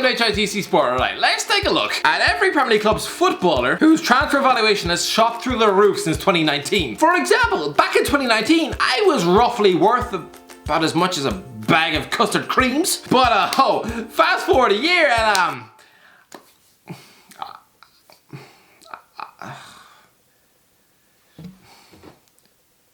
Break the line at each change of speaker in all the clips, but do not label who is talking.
Welcome to HITC Sport. Alright, let's take a look at every Premier League club's footballer whose transfer valuation has shot through the roof since 2019. For example, back in 2019, I was roughly worth about as much as a bag of custard creams. But fast forward a year and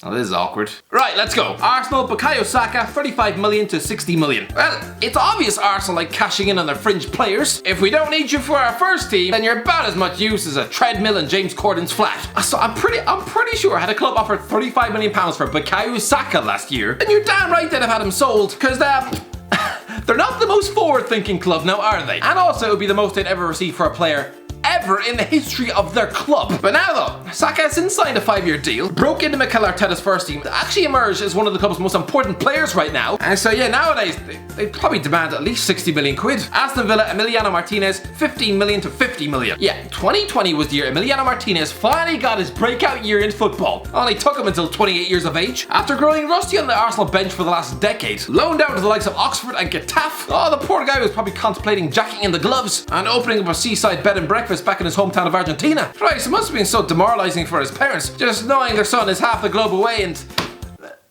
oh, this is awkward. Right, let's go. Arsenal, Bukayo, Saka, 35 million to 60 million. Well, it's obvious Arsenal like cashing in on their fringe players. If we don't need you for our first team, then you're about as much use as a treadmill in James Corden's flat. So I'm pretty sure had a club offered 35 million pounds for Bukayo Saka last year, then you're damn right they'd have had him sold, because they're not the most forward-thinking club now, are they? And also it would be the most they'd ever receive for a player ever in the history of their club. But now though, Saka has since signed a 5-year deal, broke into Mikel Arteta's first team, actually emerged as one of the club's most important players right now. And so yeah, nowadays they probably demand at least 60 million quid. Aston Villa, EMILIANO Martinez, 15 million to 50 million. Yeah, 2020 was the year EMILIANO Martinez finally got his breakout year in football. Only took him until 28 years of age. After growing rusty on the Arsenal bench for the last decade, loaned out to the likes of Oxford and Getafe. Oh, the poor guy was probably contemplating jacking in the gloves and opening up a seaside bed and breakfast back in his hometown of Argentina. Christ, it must have been so demoralizing for his parents, just knowing their son is half the globe away and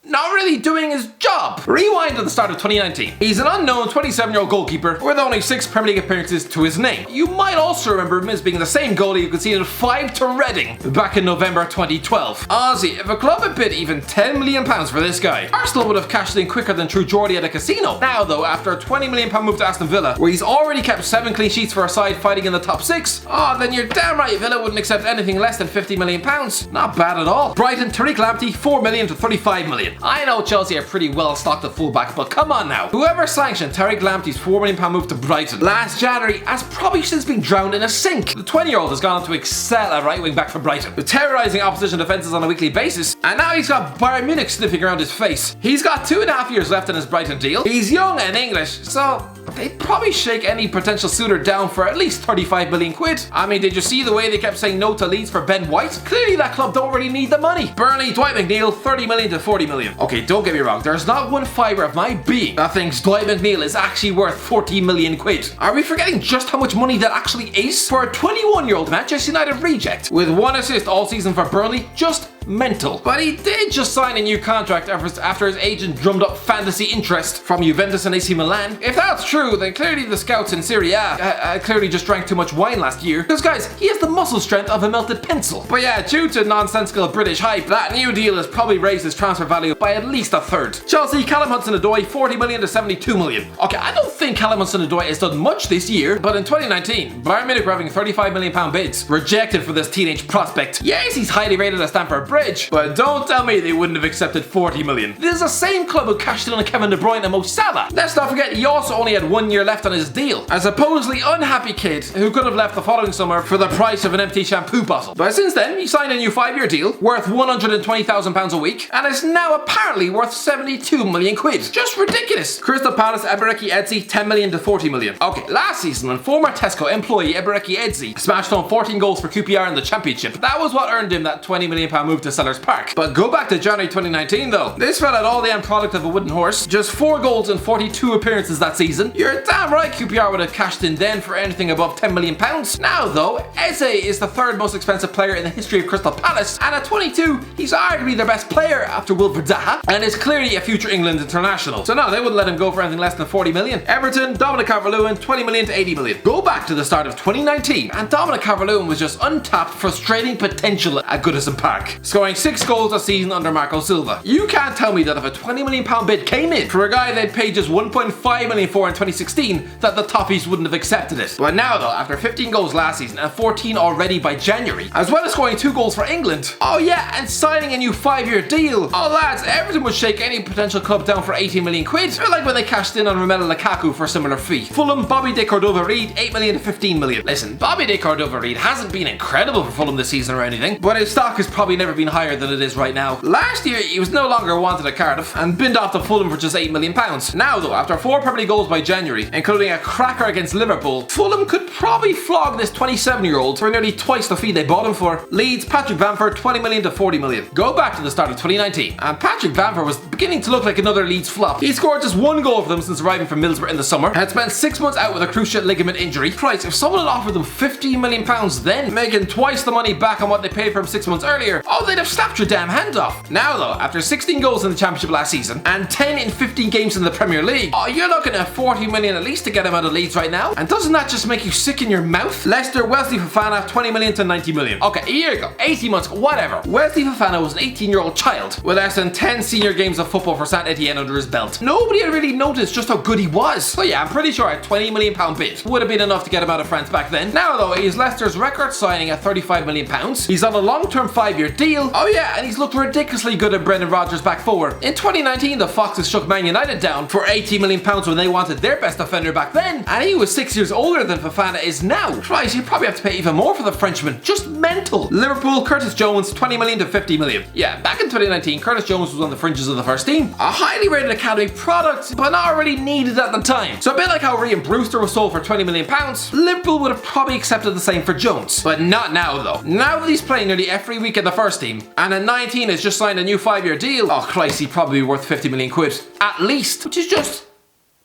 not really doing his job. Rewind to the start of 2019. He's an unknown 27-year-old goalkeeper with only 6 Premier League appearances to his name. You might also remember him as being the same goalie who conceded 5 to Reading back in November 2012. Aussie, if a club had bid even 10 million pounds for this guy, Arsenal would have cashed in quicker than True Geordie at a casino. Now though, after a 20 million pound move to Aston Villa, where he's already kept 7 clean sheets for a side fighting in the top 6, then you're damn right Villa wouldn't accept anything less than 50 million pounds. Not bad at all. Brighton, Tariq Lamptey, 4 million to 35 million. I know Chelsea are pretty well stocked at fullback, but come on now. Whoever sanctioned Tariq Lamptey's £4 million move to Brighton last January has probably since been drowned in a sink. The 20-year-old has gone on to excel at right wing back for Brighton, terrorising opposition defences on a weekly basis, and now he's got Bayern Munich sniffing around his face. He's got 2.5 years left in his Brighton deal. He's young and English, so they'd probably shake any potential suitor down for at least 35 million quid. I mean, did you see the way they kept saying no to Leeds for Ben White? Clearly that club don't really need the money. Burnley, Dwight McNeil, 30 million to 40 million. Okay, don't get me wrong, there's not one fibre of my being that thinks Dwight McNeil is actually worth 40 million quid. Are we forgetting just how much money that actually is? For a 21-year-old Manchester United reject with 1 assist all season for Burnley, just mental. But he did just sign a new contract after his agent drummed up fantasy interest from Juventus and AC Milan. If that's true, then clearly the scouts in Serie A clearly just drank too much wine last year. Because guys, he has the muscle strength of a melted pencil. But yeah, due to nonsensical British hype, that new deal has probably raised his transfer value by at least a third. Chelsea, Callum Hudson-ODOI, 40 million to 72 million. Okay, I don't think Callum Hudson-ODOI has done much this year, but in 2019, Bayern Munich were having 35 million pound bids rejected for this teenage prospect. Yes, he's highly rated at Stamford Bridge, but don't tell me they wouldn't have accepted 40 million. This is the same club who cashed in on Kevin De Bruyne and Mo Salah. Let's not forget he also only had 1 year left on his deal. A supposedly unhappy kid who could have left the following summer for the price of an empty shampoo bottle. But since then, he signed a new 5-year deal worth £120,000 a week and is now apparently worth 72 million quid. Just ridiculous. Crystal Palace, Ebereki Eze, 10 million to 40 million. Okay, last season when former Tesco employee Ebereki Eze smashed home 14 goals for QPR in the Championship, that was what earned him that £20 million move to Sellers Park. But go back to January 2019 though. This fella had all the end product of a wooden horse. Just 4 goals and 42 appearances that season. You're damn right QPR would have cashed in then for anything above £10 million. Now though, Eze is the 3rd most expensive player in the history of Crystal Palace, and at 22, he's arguably their best player after Wilfred Zaha, and is clearly a future England international. So no, they wouldn't let him go for anything less than 40 million. Everton, Dominic Calvert-Lewin, 20 million to 80 million. Go back to the start of 2019, and Dominic Calvert-Lewin was just untapped, frustrating potential at Goodison Park, scoring 6 goals a season under Marco Silva. You can't tell me that if a £20 million bid came in for a guy they'd paid just 1.5 million for in 2016, that the Toffees wouldn't have accepted it. But now though, after 15 goals last season and 14 already by January, as well as scoring 2 goals for England, oh yeah, and signing a new 5-year deal, oh lads, Everton would shake any potential club down for 18 million quid. They're like when they cashed in on Romelu Lukaku for a similar fee. Fulham, Bobby DECORDOVA-REID, 8 million to 15 million. Listen, Bobby DECORDOVA-REID hasn't been incredible for Fulham this season or anything, but his stock has probably never been higher than it is right now. Last year, he was no longer wanted at Cardiff and binned off to Fulham for just £8 million. Now though, after 4 Premier League goals by January, including a cracker against Liverpool, Fulham could probably flog this 27-year-old for nearly twice the fee they bought him for. Leeds, Patrick Bamford, 20 million to 40 million. Go back to the start of 2019, and Patrick Bamford was beginning to look like another Leeds flop. He scored just 1 goal for them since arriving from Middlesbrough in the summer, and had spent 6 months out with a cruciate ligament injury. Christ, if someone had offered them £50 million then, making twice the money back on what they paid for him 6 months earlier, oh, they'd have snapped your damn hand off. Now though, after 16 goals in the Championship last season, and 10 in 15 games in the Premier League, oh, you're looking at 40 million at least to get him out of Leeds right now. And doesn't that just make you sick in your mouth? Leicester, Wesley Fofana, 20 million to 90 million. Okay, a year ago, 18 months, whatever. Wesley Fofana was an 18-year-old child with less than 10 senior games of football for Saint Etienne under his belt. Nobody had really noticed just how good he was. So yeah, I'm pretty sure a £20 million bid would have been enough to get him out of France back then. Now though, he's Leicester's record signing at £35 million. He's on a long-term 5-year deal. Oh yeah, and he's looked ridiculously good at Brendan Rodgers' back four. In 2019, the Foxes shook Man United down for £80 million when they wanted their best defender back then, and he was 6 years older than Fofana is now. Christ, you probably have to pay even more for the Frenchman. Just mental. Liverpool, Curtis Jones, 20 million to 50 million. Yeah, back in 2019, Curtis Jones was on the fringes of the first team. A highly rated academy product, but not really needed at the time. So a bit like how Ryan Brewster was sold for £20 million, Liverpool would have probably accepted the same for Jones. But not now though. Now that he's playing nearly every week in the first team, and at 19 has just signed a new 5-year deal, oh Christ, he'd probably be worth 50 million quid. At least, which is just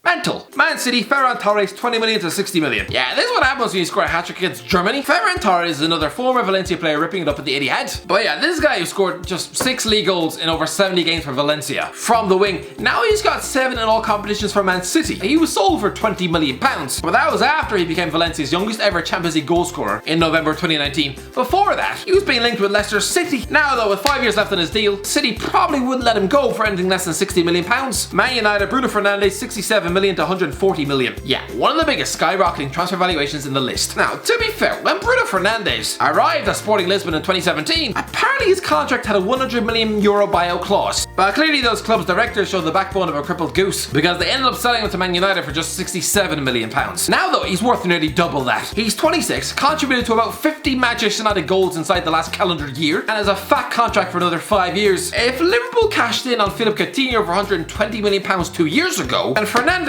mental. Man City, Ferran Torres, 20 million to 60 million. Yeah, this is what happens when you score a hat-trick against Germany. Ferran Torres is another former Valencia player ripping it up at the Etihad. But yeah, this guy who scored just 6 league goals in over 70 games for Valencia from the wing. Now he's got 7 in all competitions for Man City. He was sold for £20 million, but that was after he became Valencia's youngest ever Champions League goal scorer in November 2019. Before that, he was being linked with Leicester City. Now though, with 5 years left on his deal, City probably wouldn't let him go for anything less than £60 million. Man United, Bruno Fernandes, 67 million to 140 million. Yeah, one of the biggest skyrocketing transfer valuations in the list. Now, to be fair, when Bruno Fernandes arrived at Sporting Lisbon in 2017, apparently his contract had a €100 million buyout clause. But clearly those clubs' directors showed the backbone of a crippled goose, because they ended up selling him to Man United for just £67 million. Now though, he's worth nearly double that. He's 26, contributed to about 50 Manchester United goals inside the last calendar year, and has a fat contract for another 5 years. If Liverpool cashed in on Philippe Coutinho for £120 million 2 years ago, and Fernandes,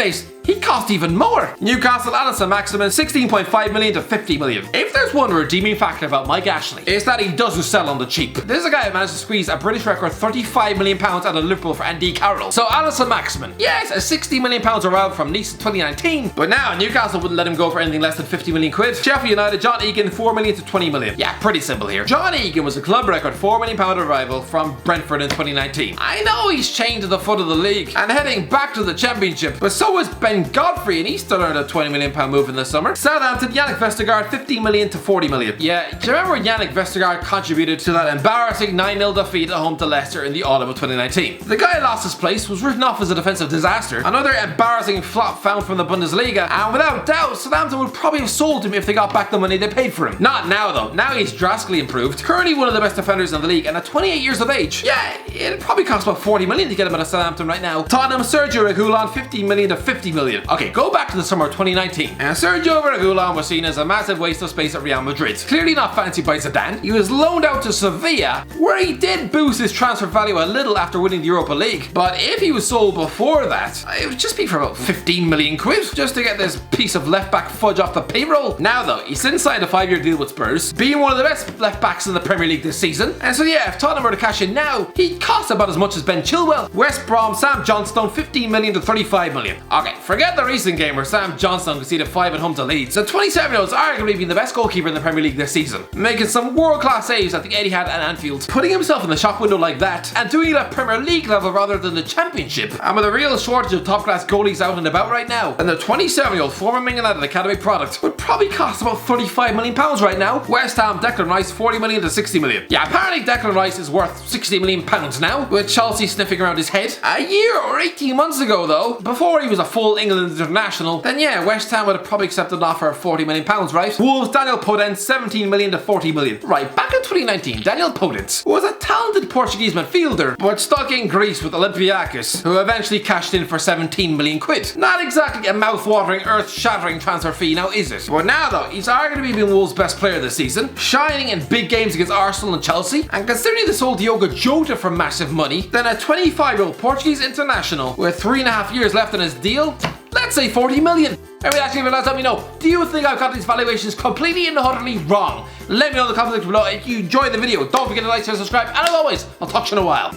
he cost even more. Newcastle, Alisson Maximin, 16.5 million to 50 million. If there's one redeeming factor about Mike Ashley, it's that he doesn't sell on the cheap. This is a guy who managed to squeeze a British record £35 million out of Liverpool for Andy Carroll. So Alisson Maximin, yes, a £60 million arrival from Nice in 2019, but now Newcastle wouldn't let him go for anything less than 50 million quid. Sheffield United, John Egan, 4 million to 20 million. Yeah, pretty simple here. John Egan was a club record £4 million arrival from Brentford in 2019. I know he's chained to the foot of the league and heading back to the Championship, but so is Ben Godfrey, and he still earned a £20 million move in the summer. Southampton, Jannik Vestergaard, 15 million to 40 million. Yeah, do you remember when Jannik Vestergaard contributed to that embarrassing 9-0 defeat at home to Leicester in the autumn of 2019? The guy lost his place, was written off as a defensive disaster, another embarrassing flop found from the Bundesliga, and without doubt, Southampton would probably have sold him if they got back the money they paid for him. Not now though. Now he's drastically improved, currently one of the best defenders in the league, and at 28 years of age, yeah, it'd probably cost about 40 million to get him out of Southampton right now. Tottenham, Sergio Reguilon, 15 million to 50 million. Okay, go back to the summer of 2019, and Sergio Reguilon was seen as a massive waste of space at Real Madrid. Clearly not fancied by Zidane. He was loaned out to Sevilla, where he did boost his transfer value a little after winning the Europa League. But if he was sold before that, it would just be for about 15 million quid, just to get this piece of left-back fudge off the payroll. Now though, he's inside a 5-year deal with Spurs, being one of the best left-backs in the Premier League this season. And so yeah, if Tottenham were to cash in now, he'd cost about as much as Ben Chilwell. West Brom, Sam Johnstone, 15 million to 35 million. Okay, forget the recent game where Sam Johnstone conceded 5 at home to Leeds. The 27-year-old's arguably been the best goalkeeper in the Premier League this season, making some world-class saves at the Etihad and Anfield, putting himself in the shop window like that, and doing it at Premier League level rather than the Championship. And with a real shortage of top-class goalies out and about right now, and the 27-year-old former Man United Academy product would probably cost about £35 million right now. West Ham, Declan Rice, 40 million to 60 million. Yeah, apparently Declan Rice is worth 60 million pounds now, with Chelsea sniffing around his head. A year or 18 months ago though, before he was a full England international, then yeah, West Ham would have probably accepted an offer of £40 million, right? Wolves, Daniel Podence, 17 million to 40 million. Right, back in 2019, Daniel Podence was a talented Portuguese midfielder, but stuck in Greece with Olympiacos, who eventually cashed in for 17 million quid. Not exactly a mouth-watering, earth-shattering transfer fee now, is it? But now though, he's arguably been Wolves' best player this season, shining in big games against Arsenal and Chelsea, and considering they sold Diogo Jota for massive money, then a 25-year-old Portuguese international with 3.5 years left on his deal, let's say 40 million. Anyway, actually, let me know, do you think I've got these valuations completely and utterly wrong? Let me know in the comments below. If you enjoyed the video, don't forget to like, share, subscribe, and as always, I'll talk to you in a while.